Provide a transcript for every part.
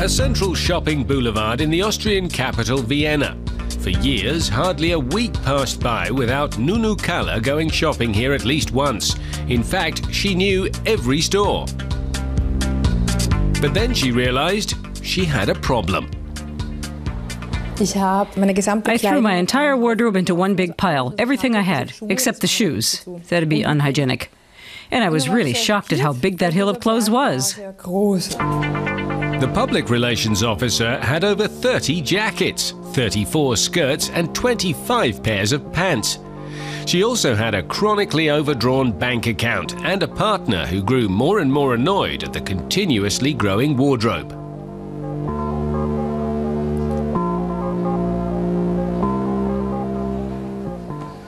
A central shopping boulevard in the Austrian capital, Vienna. For years, hardly a week passed by without Nunu Kalle going shopping here at least once. In fact, she knew every store. But then she realized she had a problem. I threw my entire wardrobe into one big pile, everything I had, except the shoes. That'd be unhygienic. And I was really shocked at how big that hill of clothes was. The public relations officer had over 30 jackets, 34 skirts and 25 pairs of pants. She also had a chronically overdrawn bank account and a partner who grew more and more annoyed at the continuously growing wardrobe.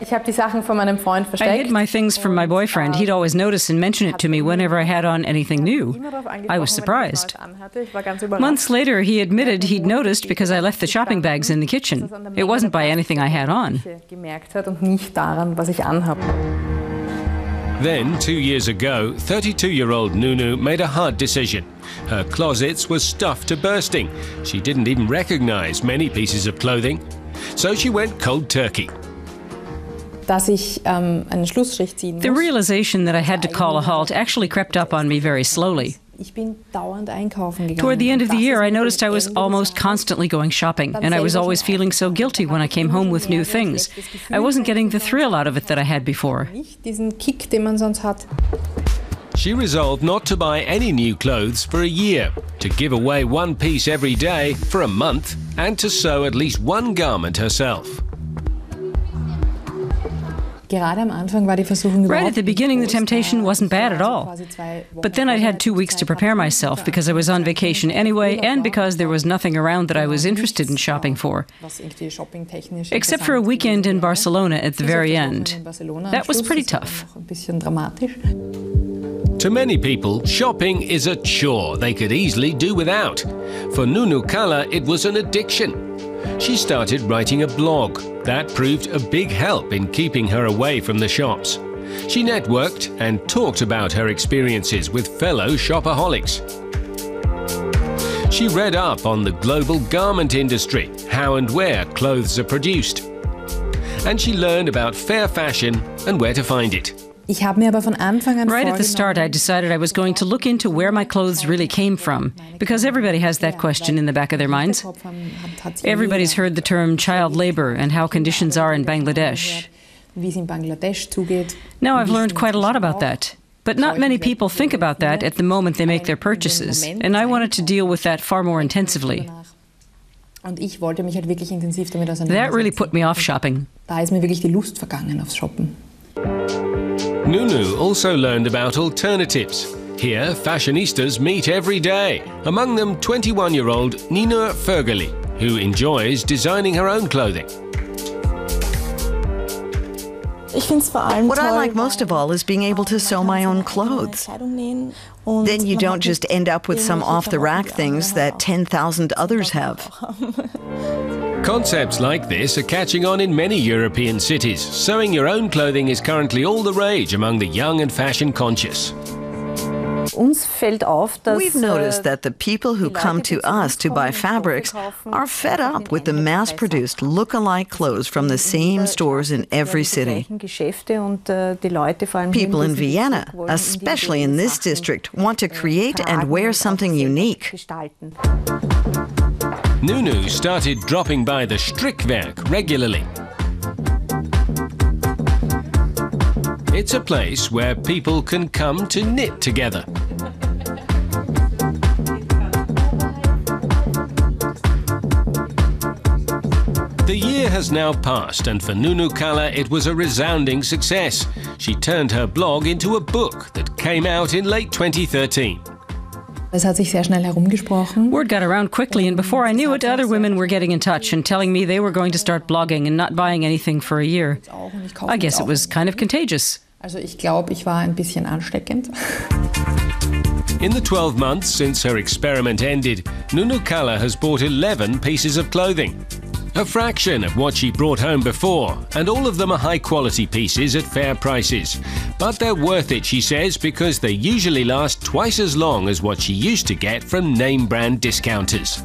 I hid my things from my boyfriend. He'd always notice and mention it to me whenever I had on anything new. I was surprised. Months later, he admitted he'd noticed because I left the shopping bags in the kitchen. It wasn't by anything I had on. Then, 2 years ago, 32-year-old Nunu made a hard decision. Her closets were stuffed to bursting. She didn't even recognize many pieces of clothing. So she went cold turkey. The realization that I had to call a halt actually crept up on me very slowly. Toward the end of the year, I noticed I was almost constantly going shopping, and I was always feeling so guilty when I came home with new things. I wasn't getting the thrill out of it that I had before. She resolved not to buy any new clothes for a year, to give away one piece every day for a month, and to sew at least one garment herself. Right at the beginning, the temptation wasn't bad at all. But then I'd had 2 weeks to prepare myself because I was on vacation anyway and because there was nothing around that I was interested in shopping for. Except for a weekend in Barcelona at the very end. That was pretty tough. To many people, shopping is a chore they could easily do without. For Nunu Kalle, it was an addiction. She started writing a blog. That proved a big help in keeping her away from the shops. She networked and talked about her experiences with fellow shopaholics. She read up on the global garment industry, how and where clothes are produced. And she learned about fair fashion and where to find it. Right at the start, I decided I was going to look into where my clothes really came from, because everybody has that question in the back of their minds. Everybody's heard the term child labor and how conditions are in Bangladesh. Now I've learned quite a lot about that. But not many people think about that at the moment they make their purchases, and I wanted to deal with that far more intensively. That really put me off shopping. Nunu also learned about alternatives. Here, fashionistas meet every day, among them 21-year-old Nina Fergeli, who enjoys designing her own clothing. What I like most of all is being able to sew my own clothes. Then you don't just end up with some off-the-rack things that 10,000 others have. Concepts like this are catching on in many European cities. Sewing your own clothing is currently all the rage among the young and fashion-conscious. We've noticed that the people who come to us to buy fabrics are fed up with the mass-produced look-alike clothes from the same stores in every city. People in Vienna, especially in this district, want to create and wear something unique. Nunu started dropping by the Strickwerk regularly. It's a place where people can come to knit together. The year has now passed, and for Nunu Kalle it was a resounding success. She turned her blog into a book that came out in late 2013. Word got around quickly, and before I knew it, other women were getting in touch and telling me they were going to start blogging and not buying anything for a year. I guess it was kind of contagious. In the 12 months since her experiment ended, Nunu Kalle has bought 11 pieces of clothing. A fraction of what she brought home before, and all of them are high-quality pieces at fair prices. But they're worth it, she says, because they usually last twice as long as what she used to get from name-brand discounters.